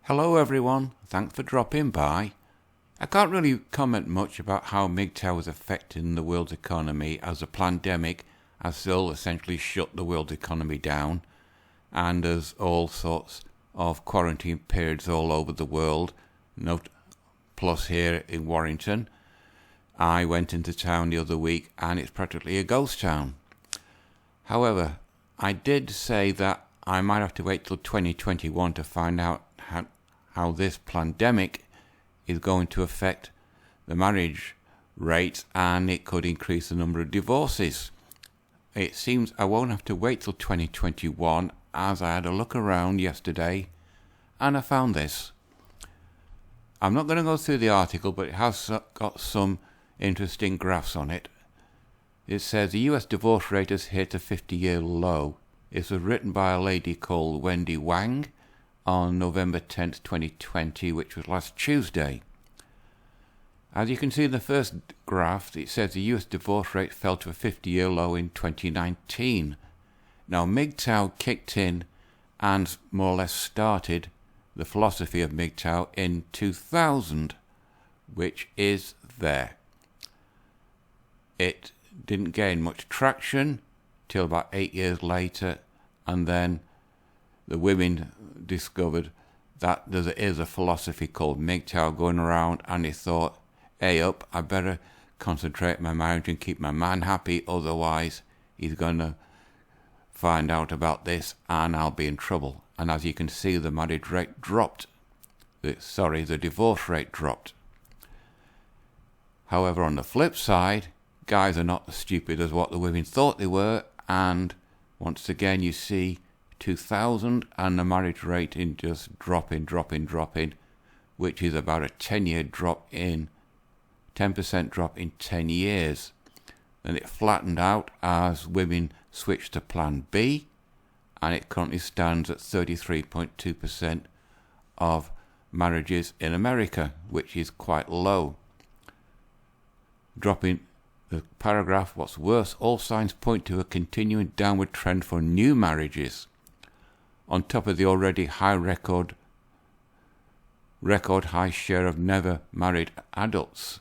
Hello everyone, thanks for dropping by. I can't really comment much about how MGTOW is affecting the world's economy, as the pandemic has still essentially shut the world's economy down, and there's all sorts of quarantine periods all over the world. Plus here in Warrington, I went into town the other week and it's practically a ghost town. However, I did say that I might have to wait till 2021 to find out how this pandemic is going to affect the marriage rate, and it could increase the number of divorces. It seems I won't have to wait till 2021, as I had a look around yesterday and I found this. I'm not going to go through the article, but it has got some interesting graphs on it. It says the US divorce rate has hit a 50-year low. It was written by a lady called Wendy Wang on November 10th, 2020, which was last Tuesday. As you can see in the first graph, it says the US divorce rate fell to a 50-year low in 2019. Now, MGTOW kicked in and more or less started the philosophy of MGTOW in 2000, which is there. It didn't gain much traction till about 8 years later, and then the women discovered that there is a philosophy called MGTOW going around, and they thought, hey up, I better concentrate my marriage and keep my man happy, otherwise he's going to find out about this and I'll be in trouble. And as you can see, the marriage rate dropped. The divorce rate dropped. However, on the flip side, guys are not as stupid as what the women thought they were, and once again you see 2000 and the marriage rate in just dropping, which is about a 10-year drop in 10% drop in 10 years. Then it flattened out as women switched to Plan B, and it currently stands at 33.2% of marriages in America, which is quite low. Dropping the paragraph, what's worse, all signs point to a continuing downward trend for new marriages, on top of the already high record high share of never married adults.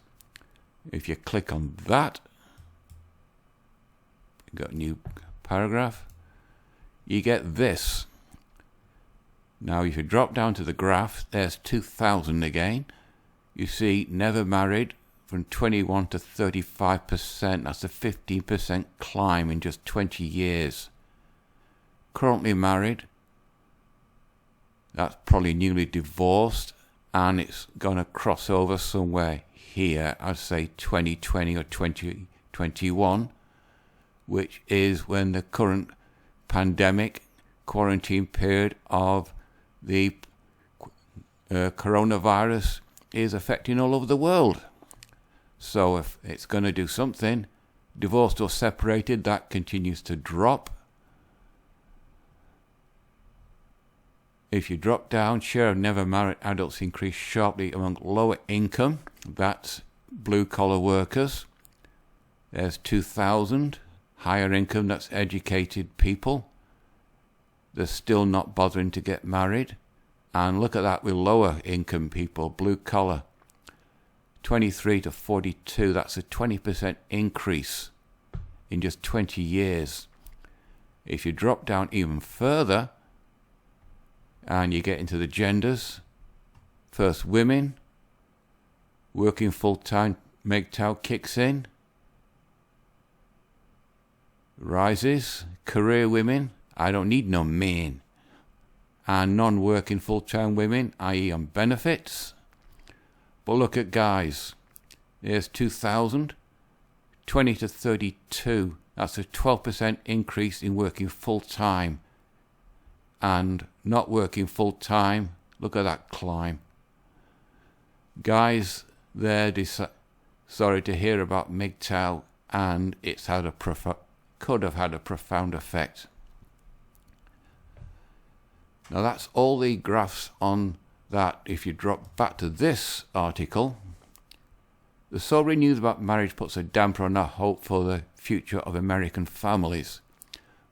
If you click on that, you've got a new paragraph, you get this. Now if you drop down to the graph, there's 2000 again. You see never married from 21 to 35%. That's a 15% climb in just 20 years. Currently married, that's probably newly divorced, and it's going to cross over somewhere here, I'd say 2020 or 2021, which is when the current pandemic quarantine period of the coronavirus is affecting all over the world. So if it's going to do something, divorced or separated, that continues to drop. If you drop down, share of never married adults increased sharply among lower income, that's blue collar workers. There's 2000. Higher income, that's educated people. They're still not bothering to get married. And look at that with lower income people, blue collar. 23 to 42, that's a 20% increase in just 20 years. If you drop down even further and you get into the genders, first women, working full-time, MGTOW kicks in, rises, career women, I don't need no men, and non-working full-time women, i.e. on benefits. But look at guys, there's 2000, 20 to 32, that's a 12% increase in working full-time, and not working full-time, look at that climb. Guys, they're sorry to hear about MGTOW, and it's had could have had a profound effect. Now that's all the graphs on that. If you drop back to this article, the sobering news about marriage puts a damper on our hope for the future of American families,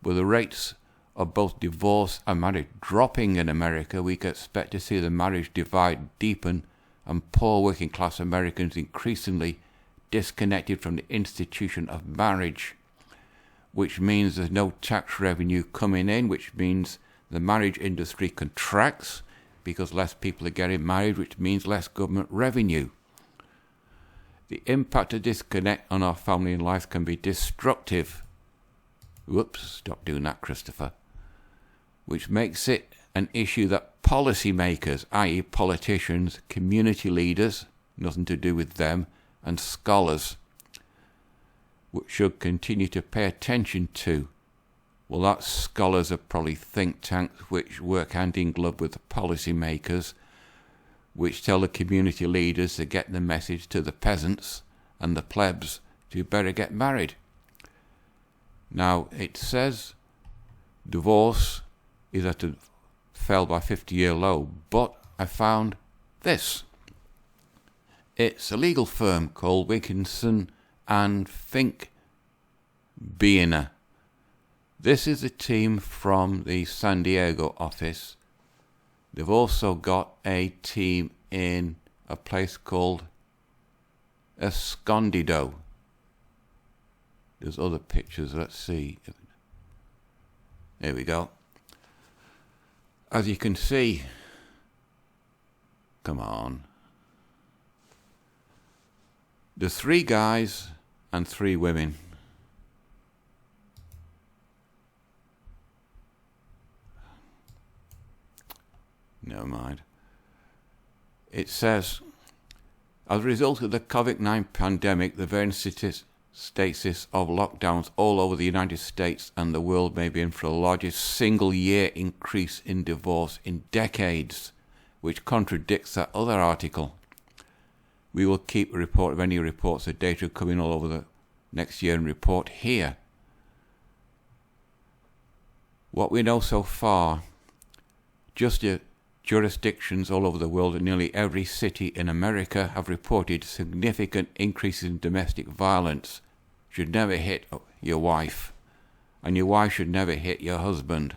with the rates of both divorce and marriage dropping in America, we can expect to see the marriage divide deepen and poor working class Americans increasingly disconnected from the institution of marriage, which means there's no tax revenue coming in, which means the marriage industry contracts because less people are getting married, which means less government revenue. The impact of disconnect on our family and life can be destructive. Whoops, stop doing that, Christopher. Which makes it an issue that policymakers, i.e. politicians, community leaders, nothing to do with them, and scholars, should continue to pay attention to. Well, that scholars are probably think tanks which work hand in glove with the policymakers, which tell the community leaders to get the message to the peasants and the plebs to better get married. Now, it says divorce is at a fell by 50-year low, but I found this. It's a legal firm called Wilkinson and Fink Biener. This is a team from the San Diego office. They've also got a team in a place called Escondido. There's other pictures, let's see. There we go. As you can see, come on. There's 3 guys and 3 women. Never mind. It says, as a result of the COVID-19 pandemic, the varying status of lockdowns all over the United States and the world may be in for the largest single-year increase in divorce in decades, which contradicts that other article. We will keep a report of any reports of data coming all over the next year and report here. What we know so far, just the jurisdictions all over the world and nearly every city in America have reported significant increases in domestic violence. Should never hit your wife, and your wife should never hit your husband.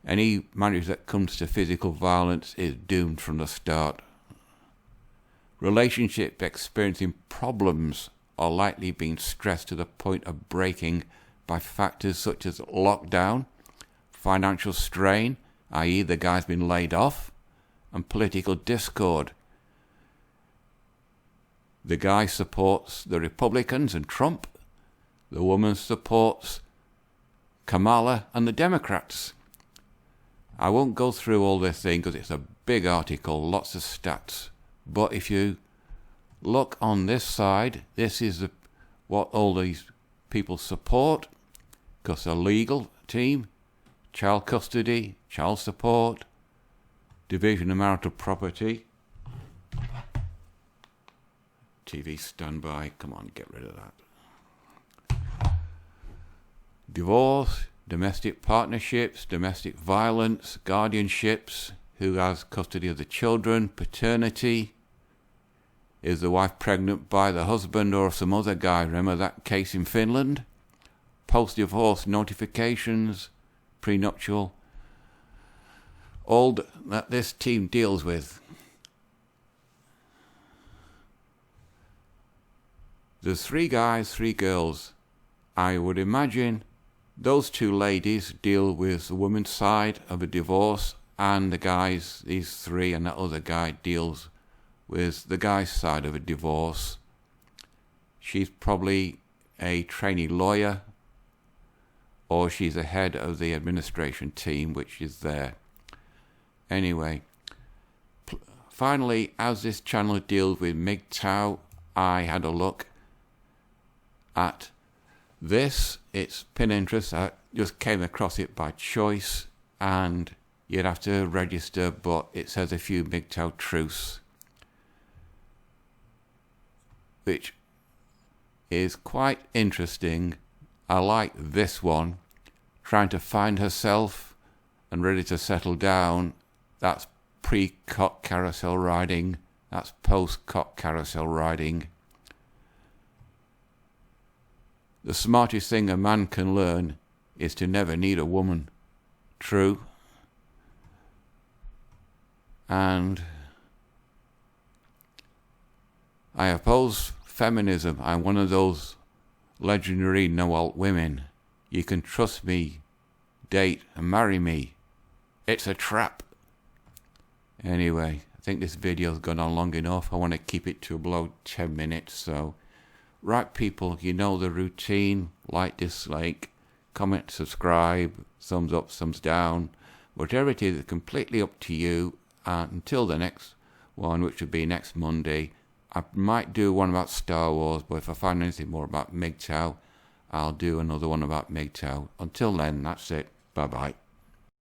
Any marriage that comes to physical violence is doomed from the start. Relationships experiencing problems are likely being stressed to the point of breaking by factors such as lockdown, financial strain, i.e. the guy's been laid off, and political discord. The guy supports the Republicans and Trump. The woman supports Kamala and the Democrats. I won't go through all this thing because it's a big article, lots of stats. But if you look on this side, this is what all these people support, because a legal team, child custody, child support, division of marital property. TV standby, come on, get rid of that. Divorce, domestic partnerships, domestic violence, guardianships, who has custody of the children, paternity. Is the wife pregnant by the husband or some other guy? Remember that case in Finland? Post-divorce notifications, prenuptial. All that this team deals with. There's 3 guys, 3 girls. I would imagine those 2 ladies deal with the woman's side of a divorce, and the guys, these 3, and that other guy deals with the guy's side of a divorce. She's probably a trainee lawyer, or she's the head of the administration team, which is there. Anyway, finally, as this channel deals with MGTOW, I had a look at this. It's Pinterest. I just came across it by choice, and you'd have to register, but it says a few MGTOW truths, which is quite interesting. I like this one, trying to find herself and ready to settle down. That's pre-cock carousel riding. That's post-cock carousel riding. The smartest thing a man can learn is to never need a woman. True. And I oppose feminism. I'm one of those legendary no-alt women. You can trust me, date and marry me. It's a trap. Anyway, I think this video's gone on long enough. I want to keep it to below 10 minutes. So, right people, you know the routine. Like, dislike, comment, subscribe, thumbs up, thumbs down. Whatever it is, it's completely up to you. And until the next one, which will be next Monday, I might do one about Star Wars, but if I find anything more about MGTOW, I'll do another one about MGTOW. Until then, that's it. Bye-bye.